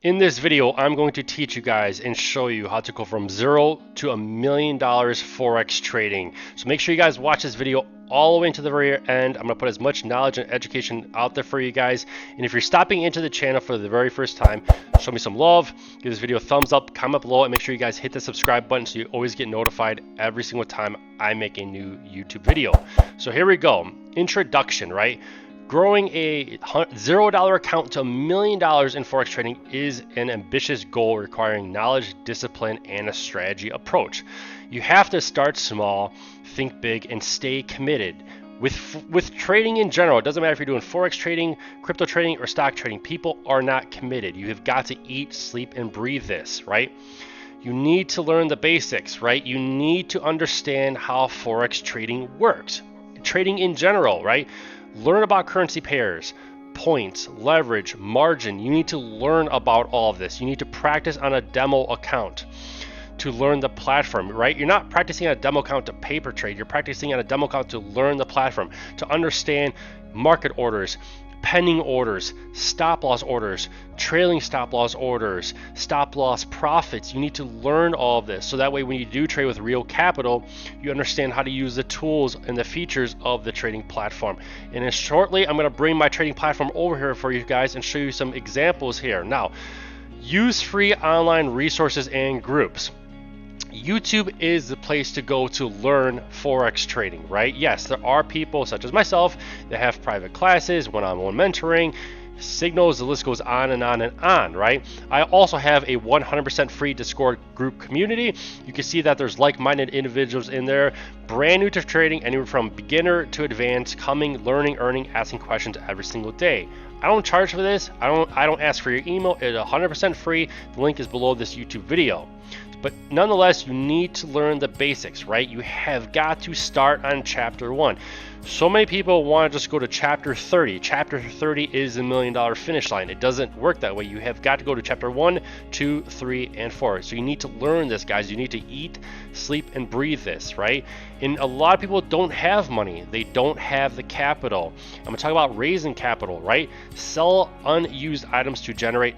In this video, I'm going to teach you guys and show you how to go from $0 to $1 million Forex trading. So make sure you guys watch this video all the way into the very end. I'm going to put as much knowledge and education out there for you guys. And if you're stopping into the channel for the very first time, show me some love, give this video a thumbs up, comment below, and make sure you guys hit the subscribe button so you always get notified every single time I make a new YouTube video. So here we go. Introduction, right? Growing a $0 account to $1 million in Forex trading is an ambitious goal requiring knowledge, discipline, and a strategy approach. You have to start small, think big, and stay committed. With trading in general, it doesn't matter if you're doing Forex trading, crypto trading, or stock trading, people are not committed. You have got to eat, sleep, and breathe this, right? You need to learn the basics, right? You need to understand how Forex trading works. Trading in general, right? Learn about currency pairs, points, leverage, margin. You need to learn about all of this. You need to practice on a demo account to learn the platform, right? You're not practicing on a demo account to paper trade. You're practicing on a demo account to learn the platform, to understand market orders, pending orders, stop loss orders, trailing stop loss orders, stop loss profits. You need to learn all of this so that way when you do trade with real capital, you understand how to use the tools and the features of the trading platform. And then shortly, I'm going to bring my trading platform over here for you guys and show you some examples here. Now, use free online resources and groups. YouTube is the place to go to learn Forex trading, right? Yes, there are people such as myself that have private classes, one-on-one mentoring, signals, the list goes on and on and on, right? I also have a 100% free Discord group community. You can see that there's like-minded individuals in there, brand new to trading, anywhere from beginner to advanced, coming, learning, earning, asking questions every single day. I don't charge for this. I don't ask for your email. It's 100% free. The link is below this YouTube video. But nonetheless, you need to learn the basics, right? You have got to start on chapter 1. So many people want to just go to chapter 30. Chapter 30 is the $1 million finish line. It doesn't work that way. You have got to go to chapter 1, 2, 3, and 4. So you need to learn this, guys. You need to eat, sleep, and breathe this, right? And a lot of people don't have money. They don't have the capital. I'm going to talk about raising capital, right? Sell unused items to generate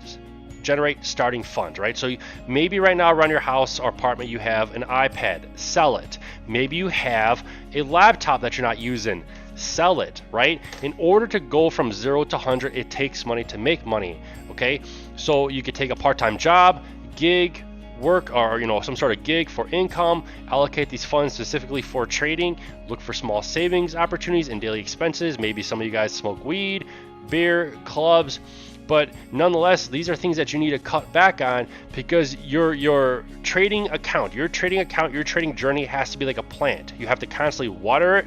starting funds, right? So maybe right now around your house or apartment you have an iPad, sell it. Maybe you have a laptop that you're not using, sell it, right? In order to go from 0 to 100, it takes money to make money, okay? So you could take a part-time job, gig, work, or some sort of gig for income, allocate these funds specifically for trading, look for small savings opportunities and daily expenses. Maybe some of you guys smoke weed, beer, clubs, but nonetheless, these are things that you need to cut back on because your trading account, your trading journey has to be like a plant. You have to constantly water it,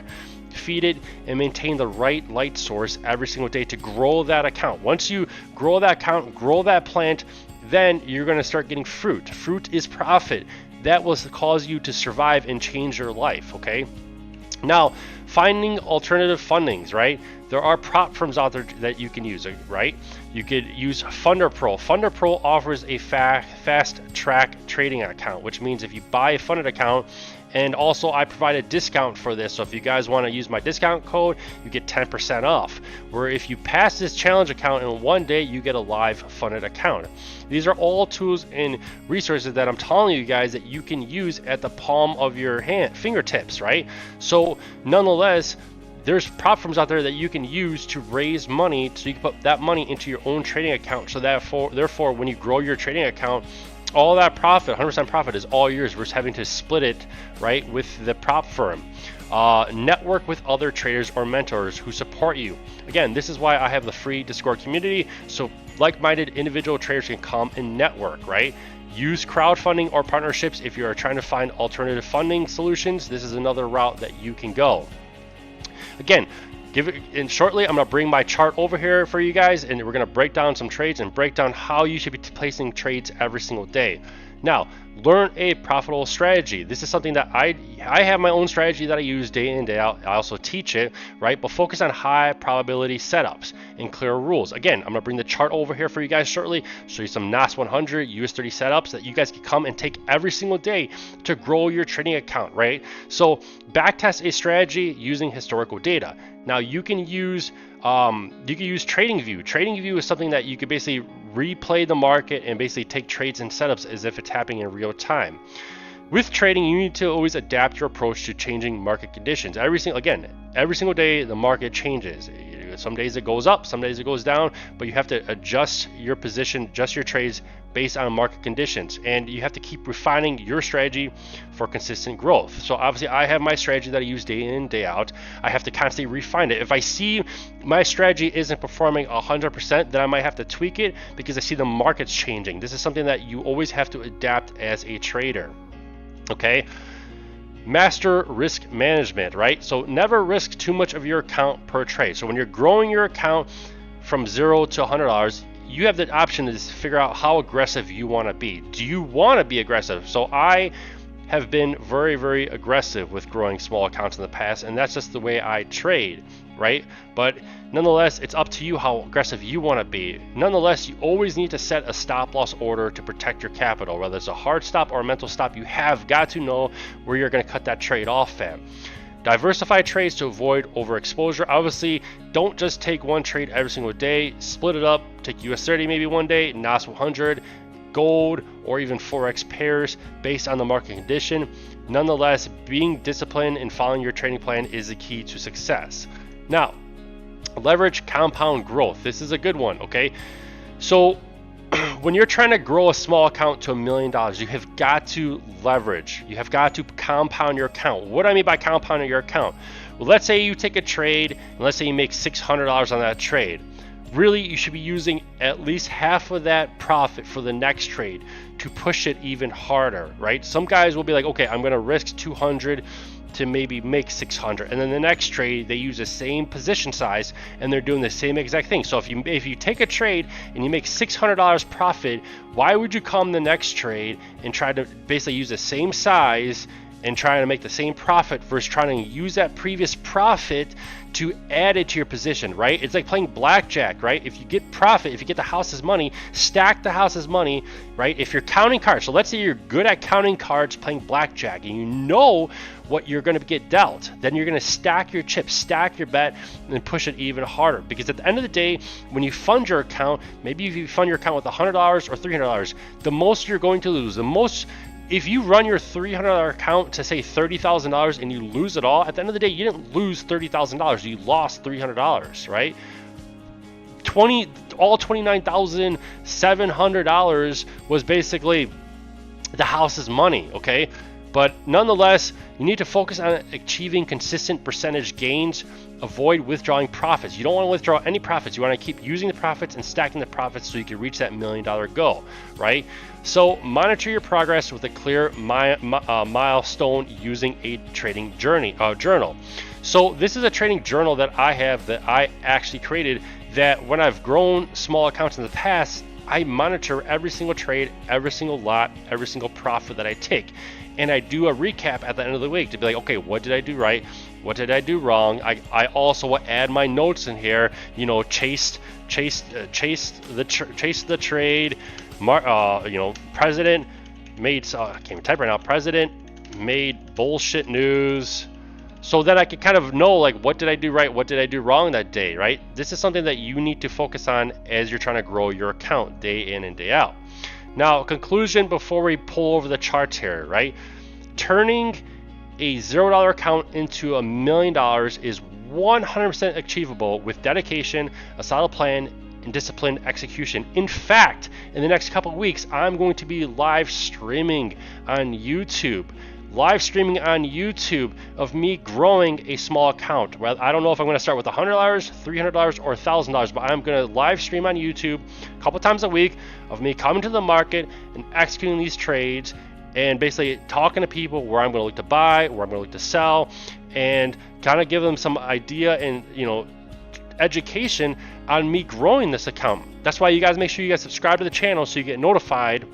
feed it, and maintain the right light source every single day to grow that account. Once you grow that account, grow that plant, then you're going to start getting fruit. Fruit is profit. That will cause you to survive and change your life, okay? Now, finding alternative fundings, right? There are prop firms out there that you can use, right? You could use FunderPro. FunderPro offers a fast track trading account, which means if you buy a funded account, and also I provide a discount for this. So if you guys want to use my discount code, you get 10% off. Where if you pass this challenge account in one day, you get a live funded account. These are all tools and resources that I'm telling you guys that you can use at the palm of your fingertips, right? So nonetheless, there's prop firms out there that you can use to raise money so you can put that money into your own trading account. So therefore, when you grow your trading account, all that profit, 100% profit, is all yours versus having to split it, right, with the prop firm. Network with other traders or mentors who support you. Again, this is why I have the free Discord community, so like-minded individual traders can come and network, right? Use crowdfunding or partnerships if you are trying to find alternative funding solutions. This is another route that you can go. Again, shortly, I'm going to bring my chart over here for you guys, and we're going to break down some trades and break down how you should be placing trades every single day. Now, learn a profitable strategy. This is something that I have my own strategy that I use day in, day out. I also teach it, right? But focus on high probability setups and clear rules. Again, I'm going to bring the chart over here for you guys shortly, show you some NAS 100, US30 setups that you guys can come and take every single day to grow your trading account, right? So backtest a strategy using historical data. Now you can use You can use TradingView. TradingView is something that you could basically replay the market and basically take trades and setups as if it's happening in real time. With trading, you need to always adapt your approach to changing market conditions. Every single day the market changes. Some days it goes up, some days it goes down, but you have to adjust your position, adjust your trades based on market conditions, and you have to keep refining your strategy for consistent growth. So obviously I have my strategy that I use day in, day out. I have to constantly refine it. If I see my strategy isn't performing 100%, then I might have to tweak it because I see the market's changing. This is something that you always have to adapt as a trader. Okay, master risk management, right? So never risk too much of your account per trade. So when you're growing your account from $0 to $100, you have the option to figure out how aggressive you want to be. Do you want to be aggressive? So I have been very, very aggressive with growing small accounts in the past, and that's just the way I trade, right? But nonetheless, it's up to you how aggressive you want to be. Nonetheless, you always need to set a stop loss order to protect your capital. Whether it's a hard stop or a mental stop, you have got to know where you're going to cut that trade off at. Diversify trades to avoid overexposure. Obviously, don't just take one trade every single day. Split it up. Take US 30 maybe one day, NAS 100, gold, or even Forex pairs based on the market condition. Nonetheless, being disciplined and following your trading plan is the key to success. Now, leverage compound growth. This is a good one, okay? So when you're trying to grow a small account to $1 million, you have got to leverage. You have got to compound your account. What do I mean by compounding your account? Well, let's say you take a trade, and let's say you make $600 on that trade. Really, you should be using at least half of that profit for the next trade to push it even harder, right? Some guys will be like, okay, I'm going to risk 200 to maybe make 600, and then the next trade they use the same position size and they're doing the same exact thing. So if you take a trade and you make $600 profit, why would you come the next trade and try to basically use the same size and trying to make the same profit versus trying to use that previous profit to add it to your position, right? It's like playing blackjack, right? If you get profit, if you get the house's money, stack the house's money, right? If you're counting cards, so let's say you're good at counting cards, playing blackjack, and you know what you're going to get dealt, then you're going to stack your chips, stack your bet, and push it even harder. Because at the end of the day, when you fund your account, maybe if you fund your account with $100 or $300, the most you're going to lose, if you run your $300 account to say $30,000 and you lose it all, at the end of the day, you didn't lose $30,000. You lost $300, right? All $29,700 was basically the house's money, okay? But nonetheless, you need to focus on achieving consistent percentage gains. Avoid withdrawing profits. You don't want to withdraw any profits. You want to keep using the profits and stacking the profits so you can reach that $1 million goal, right? So monitor your progress with a clear milestone using a trading journal. So this is a trading journal that I have that I actually created, that when I've grown small accounts in the past, I monitor every single trade, every single lot, every single profit that I take. And I do a recap at the end of the week to be like, okay, what did I do right? What did I do wrong? I also add my notes in here, you know, chase the trade, president made, I can't even type right now, president made bullshit news, so that I can kind of know, like, what did I do right, what did I do wrong that day, right? This is something that you need to focus on as you're trying to grow your account day in and day out. Now, conclusion before we pull over the charts here, right? Turning a $0 account into $1 million is 100% achievable with dedication, a solid plan, and disciplined execution. In fact, in the next couple of weeks, I'm going to be live streaming on YouTube. Of me growing a small account. Well, I don't know if I'm going to start with $100, $300, or $1,000, but I'm going to live stream on YouTube a couple times a week of me coming to the market and executing these trades and basically talking to people where I'm going to look to buy, where I'm going to look to sell, and kind of give them some idea and, you know, education on me growing this account. That's why you guys make sure you guys subscribe to the channel so you get notified,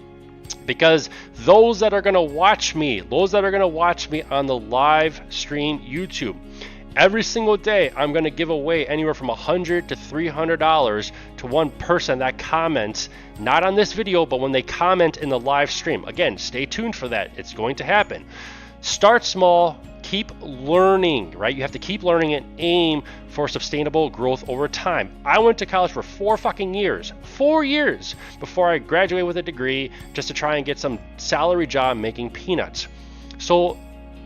because those that are going to watch me on the live stream YouTube, every single day I'm going to give away anywhere from $100 to $300 to one person that comments, not on this video, but when they comment in the live stream. Again, stay tuned for that. It's going to happen. Start small, keep learning, right? You have to keep learning and aim for sustainable growth over time. I went to college for 4 fucking years, 4 years before I graduated with a degree just to try and get some salary job making peanuts. So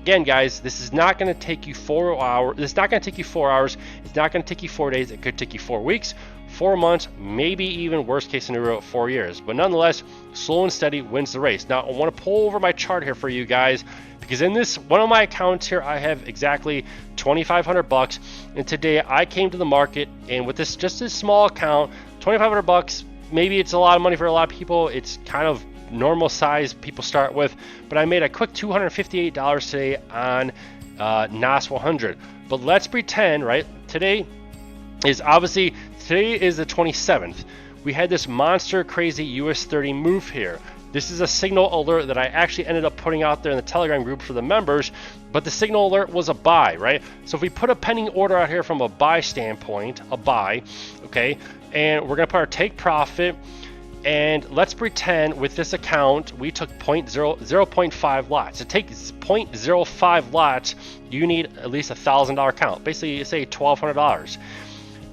again, guys, this is not going to take you 4 hours. It's not going to take you 4 hours. It's not going to take you 4 days. It could take you 4 weeks, 4 months, maybe even worst case scenario, 4 years. But nonetheless, slow and steady wins the race. Now, I want to pull over my chart here for you guys, because in this one of my accounts here, I have exactly $2,500. And today I came to the market, and with this just this small account, $2,500. Maybe it's a lot of money for a lot of people. It's kind of normal size people start with, but I made a quick $258 today on NAS 100. But let's pretend, right? Today is the 27th. We had this monster crazy US 30 move here. This is a signal alert that I actually ended up putting out there in the Telegram group for the members, but the signal alert was a buy, right? So if we put a pending order out here from a buy standpoint, a buy, okay, and we're gonna put our take profit. And let's pretend with this account, we took 0.5 lots. To take 0.05 lots, you need at least $1,000 account, basically say $1,200.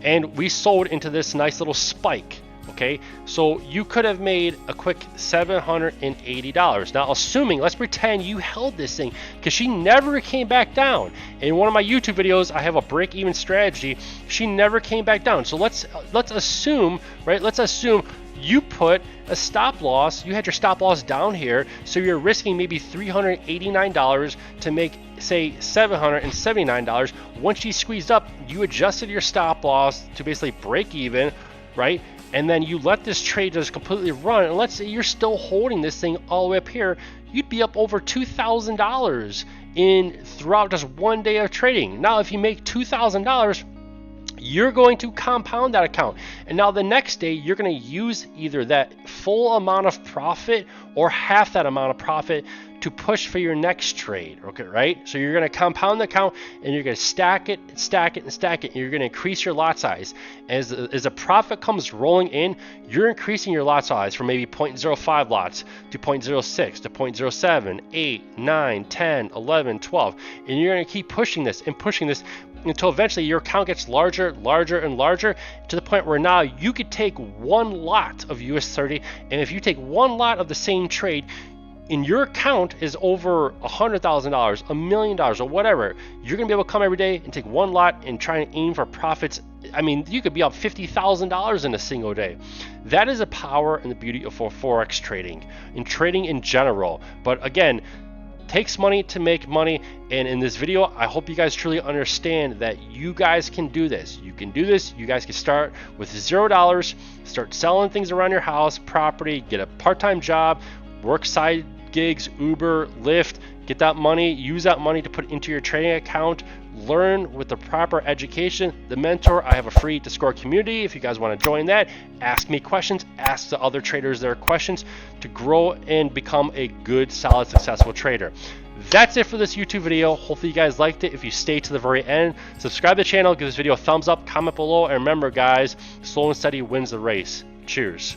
And we sold into this nice little spike, okay? So you could have made a quick $780. Now, assuming, let's pretend you held this thing, because she never came back down. In one of my YouTube videos, I have a break-even strategy. She never came back down. So let's assume, right? Let's assume you put a stop loss, you had your stop loss down here, so you're risking maybe $389 to make, say, $779. Once you squeezed up, you adjusted your stop loss to basically break even, right? And then you let this trade just completely run, and let's say you're still holding this thing all the way up here, you'd be up over $2,000 throughout just one day of trading. Now, if you make $2,000, you're going to compound that account, and now the next day you're going to use either that full amount of profit or half that amount of profit to push for your next trade, okay, right? So you're going to compound the account, and you're going to stack it, stack it, and stack it, and you're going to increase your lot size. As the profit comes rolling in, you're increasing your lot size from maybe 0.05 lots to 0.06 to 0.07, 8, 9, 10, 11, 12, and you're going to keep pushing this and pushing this until eventually your account gets larger, larger, and larger, to the point where now you could take one lot of US 30, and if you take one lot of the same trade, and your account is over $100,000, $1 million, or whatever, you're gonna be able to come every day and take one lot and try and aim for profits. I mean, you could be up $50,000 in a single day. That is the power and the beauty of Forex trading, and trading in general. But again, takes money to make money, and in this video I hope you guys truly understand that you guys can do this. You can do this. You guys can start with $0, start selling things around your house, property, get a part-time job, work side gigs, Uber, Lyft, get that money, use that money to put into your trading account, learn with the proper education. The mentor, I have a free Discord community if you guys want to join that. Ask me questions, ask the other traders their questions to grow and become a good, solid, successful trader. That's it for this YouTube video. Hopefully you guys liked it. If you stay to the very end, subscribe to the channel, give this video a thumbs up, comment below, and remember guys, slow and steady wins the race. Cheers.